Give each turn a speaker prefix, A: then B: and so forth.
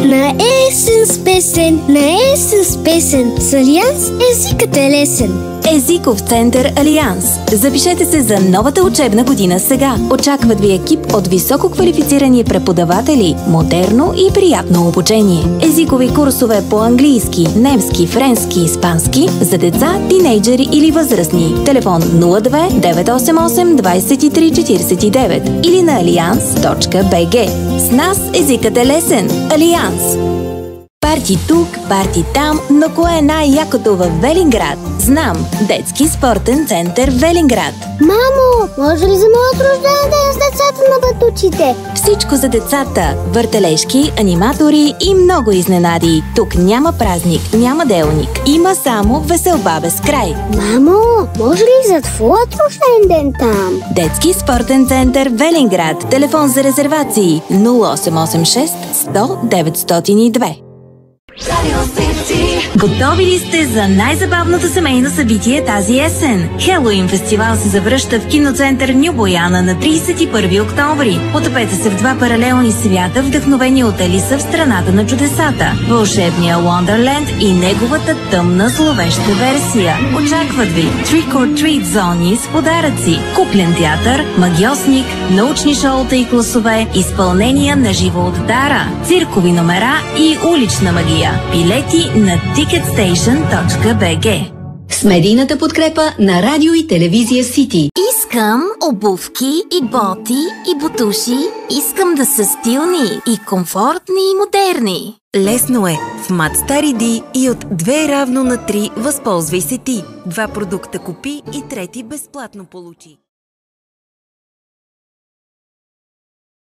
A: Наесен с песен, наесен с песен. С Алианс езикът е лесен.
B: Езиков център Алианс. Запишете се за новата учебна година сега. Очакват ви екип от високо квалифицирани преподаватели, модерно и приятно обучение. Езикови курсове по английски, немски, френски и испански за деца, тинейджери или възрастни. Телефон 02 988 23 49 или на alliance.bg. С нас езикът е лесен. Алианс. Парти тук, парти там, но кое е най-якото в Велинград? Знам! Детски спортен център Велинград.
A: Мамо, може ли за моят рожден ден с децата на батуците?
B: Всичко за децата. Въртележки, аниматори и много изненади. Тук няма празник, няма делник. Има само веселба без край.
A: Мамо, може ли за твоят рожден ден там?
B: Детски спортен център Велинград. Телефон за резервации 0886 100 902. Готови ли сте за най-забавното семейно събитие тази есен? Хелоуин фестивал се завръща в киноцентър Ню Бояна на 31 октомври. Потопете се в два паралелни свята, вдъхновени от Алиса в страната на чудесата, вълшебния Wonderland и неговата тъмна зловеща версия. Очакват ви Trick or Treat зони с подаръци, куклен театър, магиосник, научни шоута и класове, изпълнения на живо от Дара, циркови номера и улична магия. Билети на ticketstation.bg.
C: С медийната подкрепа на радио и телевизия Сити.
B: Искам обувки и боти и бутуши. Искам да са стилни и комфортни и модерни.
D: Лесно е. В Мат Стари Ди и от 2 равно на 3 възползвай се ти. 2 продукта купи и трети безплатно получи.